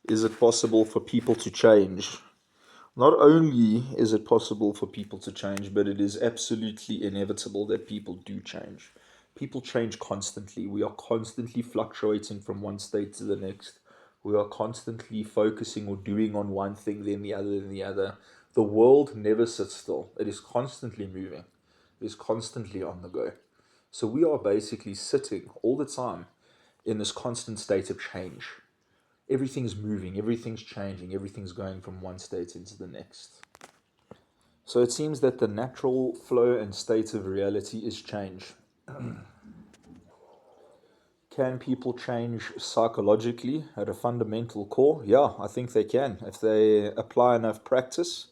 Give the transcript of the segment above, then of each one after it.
is it possible for people to change? Not only is it possible for people to change, but it is absolutely inevitable that people do change. People change constantly. We are constantly fluctuating from one state to the next. We are constantly focusing or doing on one thing, then the other, then the other. The world never sits still, it is constantly moving, it is constantly on the go. So we are basically sitting all the time in this constant state of change. Everything's moving, everything's changing, everything's going from one state into the next. So it seems that the natural flow and state of reality is change. Can people change psychologically at a fundamental core? Yeah, I think they can. If they apply enough practice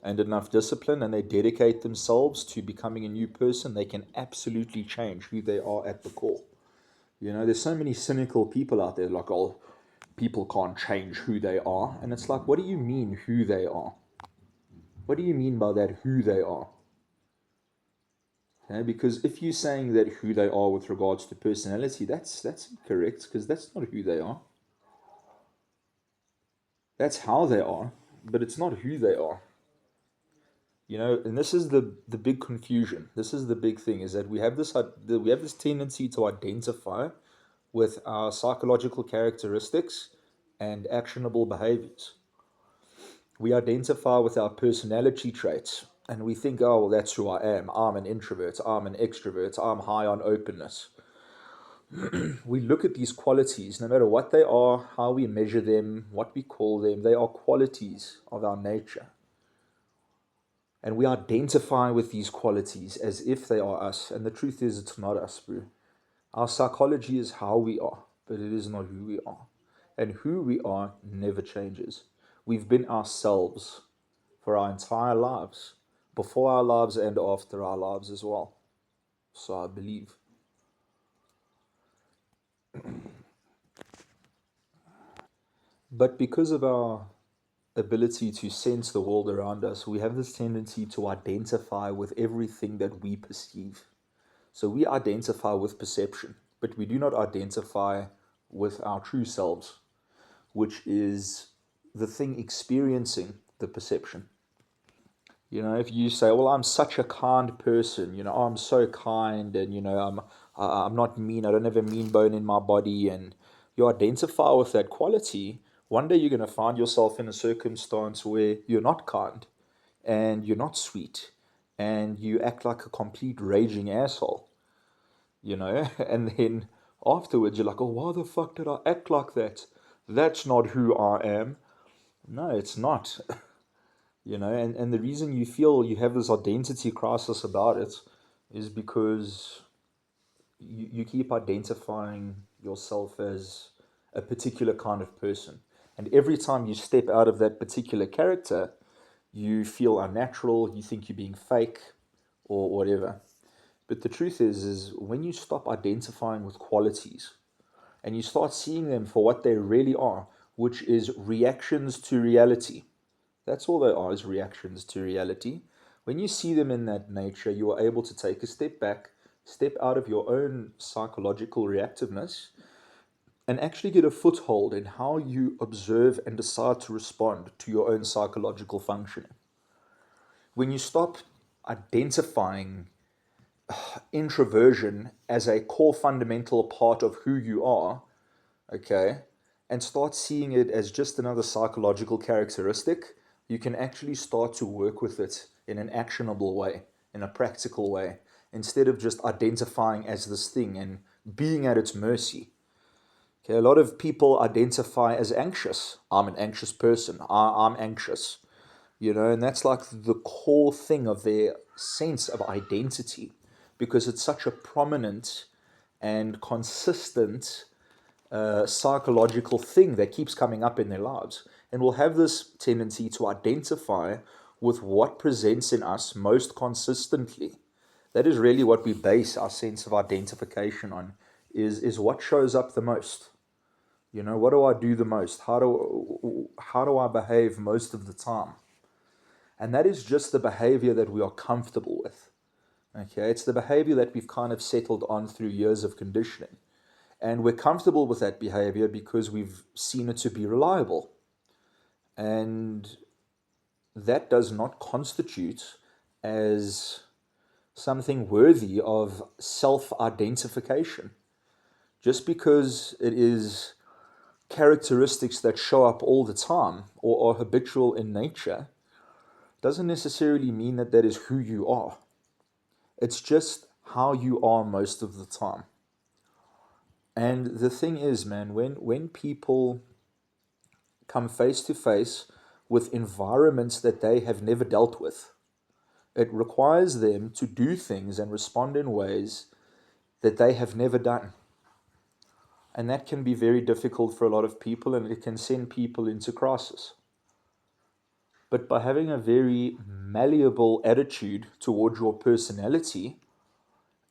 and enough discipline and they dedicate themselves to becoming a new person, they can absolutely change who they are at the core. You know, there's so many cynical people out there like, oh, people can't change who they are. And it's like, what do you mean who they are? What do you mean by that, who they are? Okay, because if you're saying that who they are with regards to personality, that's incorrect because that's not who they are. That's how they are, but it's not who they are. You know, and this is the big confusion. This is the big thing is that we have this tendency to identify with our psychological characteristics and actionable behaviors. We identify with our personality traits and we think, oh, well, that's who I am. I'm an introvert, I'm an extrovert, I'm high on openness. We look at these qualities, no matter what they are, how we measure them, what we call them, they are qualities of our nature. And we identify with these qualities as if they are us. And the truth is, it's not us, bro. Our psychology is how we are, but it is not who we are. And who we are never changes. We've been ourselves for our entire lives, before our lives and after our lives as well. So I believe. But because of our ability to sense the world around us, we have this tendency to identify with everything that we perceive. So we identify with perception, but we do not identify with our true selves, which is the thing experiencing the perception. You know, if you say, "Well, I'm such a kind person," you know, "Oh, I'm so kind," and I'm not mean. I don't have a mean bone in my body, and you identify with that quality. One day you're going to find yourself in a circumstance where you're not kind and you're not sweet and you act like a complete raging asshole, you know, and then afterwards you're like, "Oh, why the fuck did I act like that? That's not who I am." No, it's not. You know, and the reason you feel you have this identity crisis about it is because you keep identifying yourself as a particular kind of person. And every time you step out of that particular character, you feel unnatural, you think you're being fake or whatever. But the truth is when you stop identifying with qualities and you start seeing them for what they really are, which is reactions to reality. That's all they are, is reactions to reality. When you see them in that nature, you are able to take a step back, step out of your own psychological reactiveness, and actually get a foothold in how you observe and decide to respond to your own psychological functioning. When you stop identifying introversion as a core fundamental part of who you are, okay, and start seeing it as just another psychological characteristic, you can actually start to work with it in an actionable way, in a practical way, instead of just identifying as this thing and being at its mercy. Okay, a lot of people identify as anxious. I'm an anxious person. I'm anxious, you know, and that's like the core thing of their sense of identity because it's such a prominent and consistent psychological thing that keeps coming up in their lives. And we'll have this tendency to identify with what presents in us most consistently. That is really what we base our sense of identification on, is what shows up the most. You know, what do I do the most? How do I behave most of the time? And that is just the behavior that we are comfortable with. Okay, it's the behavior that we've kind of settled on through years of conditioning. And we're comfortable with that behavior because we've seen it to be reliable. And that does not constitute as something worthy of self identification. Just because it is characteristics that show up all the time or are habitual in nature doesn't necessarily mean that that is who you are. It's just how you are most of the time. And the thing is, man, when people come face to face with environments that they have never dealt with, it requires them to do things and respond in ways that they have never done. And that can be very difficult for a lot of people, and it can send people into crisis. But by having a very malleable attitude toward your personality,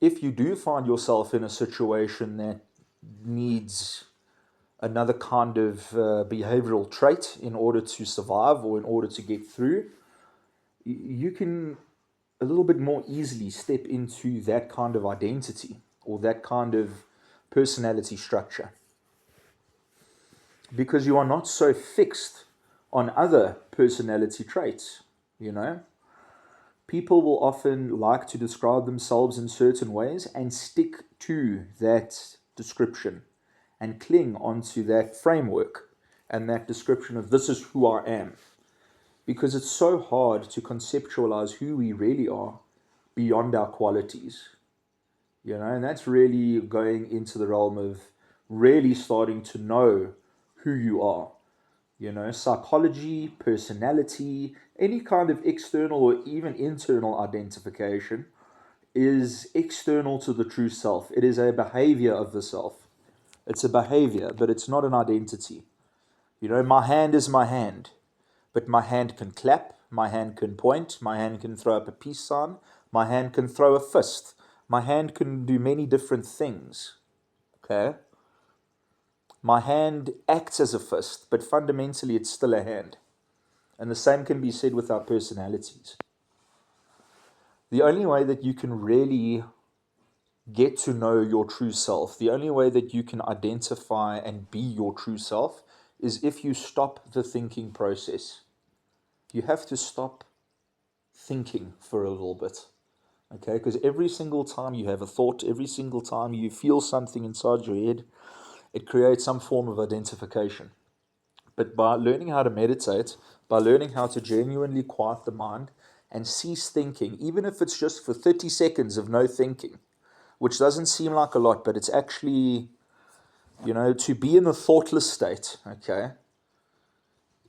if you do find yourself in a situation that needs another kind of behavioral trait in order to survive or in order to get through, you can a little bit more easily step into that kind of identity or that kind of personality structure, because you are not so fixed on other personality traits. People will often like to describe themselves in certain ways and stick to that description and cling onto that framework and that description of this is who I am, because it's so hard to conceptualize who we really are beyond our qualities. And that's really going into the realm of really starting to know who you are. Psychology, personality, any kind of external or even internal identification is external to the true self. It is a behavior of the self. It's a behavior, but it's not an identity. My hand is my hand, but my hand can clap, my hand can point, my hand can throw up a peace sign, my hand can throw a fist, my hand can do many different things. Okay? My hand acts as a fist, but fundamentally it's still a hand. And the same can be said with our personalities. The only way that you can really get to know your true self, the only way that you can identify and be your true self, is if you stop the thinking process. You have to stop thinking for a little bit. Okay? Because every single time you have a thought, every single time you feel something inside your head, it creates some form of identification. But by learning how to meditate, by learning how to genuinely quiet the mind and cease thinking, even if it's just for 30 seconds of no thinking, which doesn't seem like a lot, but it's actually, to be in a thoughtless state, okay,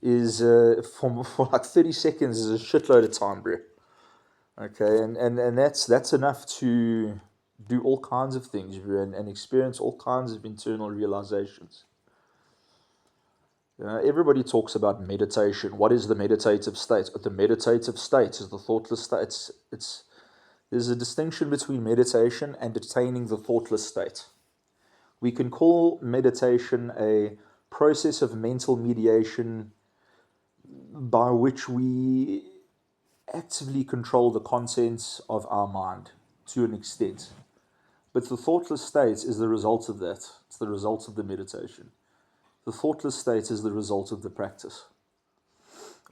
is for like 30 seconds is a shitload of time, bro. Okay, and that's enough to do all kinds of things, bro, and experience all kinds of internal realizations. Everybody talks about meditation. What is the meditative state? The meditative state is the thoughtless state. There's a distinction between meditation and attaining the thoughtless state. We can call meditation a process of mental mediation by which we actively control the contents of our mind to an extent. But the thoughtless state is the result of that. It's the result of the meditation. The thoughtless state is the result of the practice.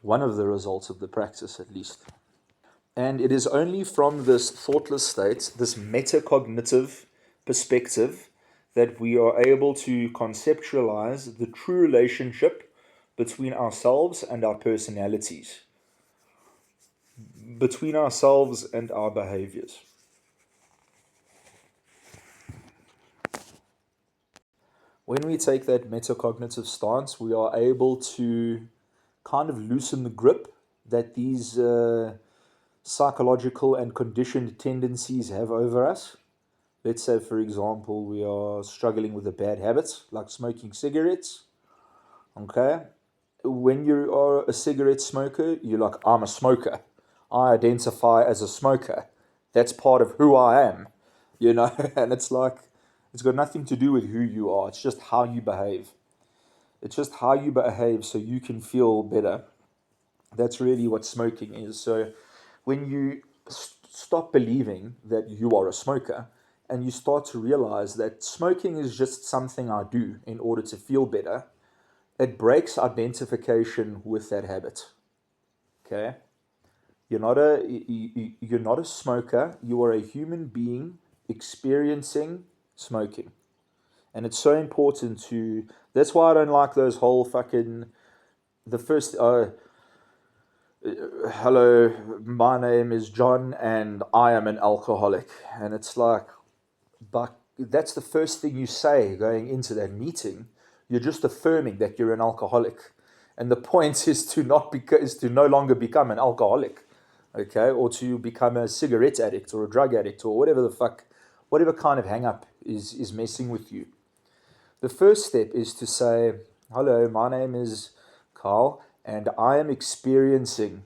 One of the results of the practice, at least. And it is only from this thoughtless state, this metacognitive perspective, that we are able to conceptualize the true relationship between ourselves and our personalities, between ourselves and our behaviors. When we take that metacognitive stance, we are able to kind of loosen the grip that these psychological and conditioned tendencies have over us. Let's say, for example, we are struggling with a bad habit, like smoking cigarettes. Okay? When you are a cigarette smoker, you're like, I'm a smoker. I identify as a smoker. That's part of who I am. And it's like, it's got nothing to do with who you are. It's just how you behave. It's just how you behave so you can feel better. That's really what smoking is. So when you stop believing that you are a smoker and you start to realize that smoking is just something I do in order to feel better, it breaks identification with that habit. Okay? You're not a smoker, you are a human being experiencing smoking. And it's so important to. That's why I don't like those whole fucking. The first. Hello, my name is John and I am an alcoholic. And it's like, but that's the first thing you say going into that meeting. You're just affirming that you're an alcoholic. And the point is to not is to no longer become an alcoholic, okay, or to become a cigarette addict or a drug addict or whatever the fuck, whatever kind of hang up is messing with you. The first step is to say, hello, my name is Carl, and I am experiencing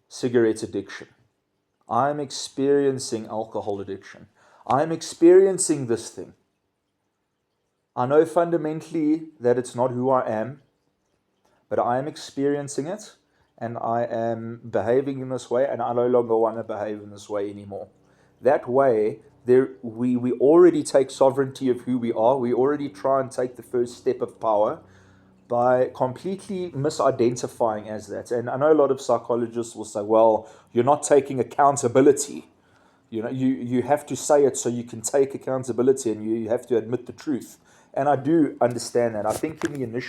cigarette addiction. I am experiencing alcohol addiction. I am experiencing this thing. I know fundamentally that it's not who I am, but I am experiencing it, and I am behaving in this way, and I no longer want to behave in this way anymore. That way, we already take sovereignty of who we are. We already try and take the first step of power by completely misidentifying as that. And I know a lot of psychologists will say, well, you're not taking accountability. You have to say it so you can take accountability, and you have to admit the truth. And I do understand that. I think in the initial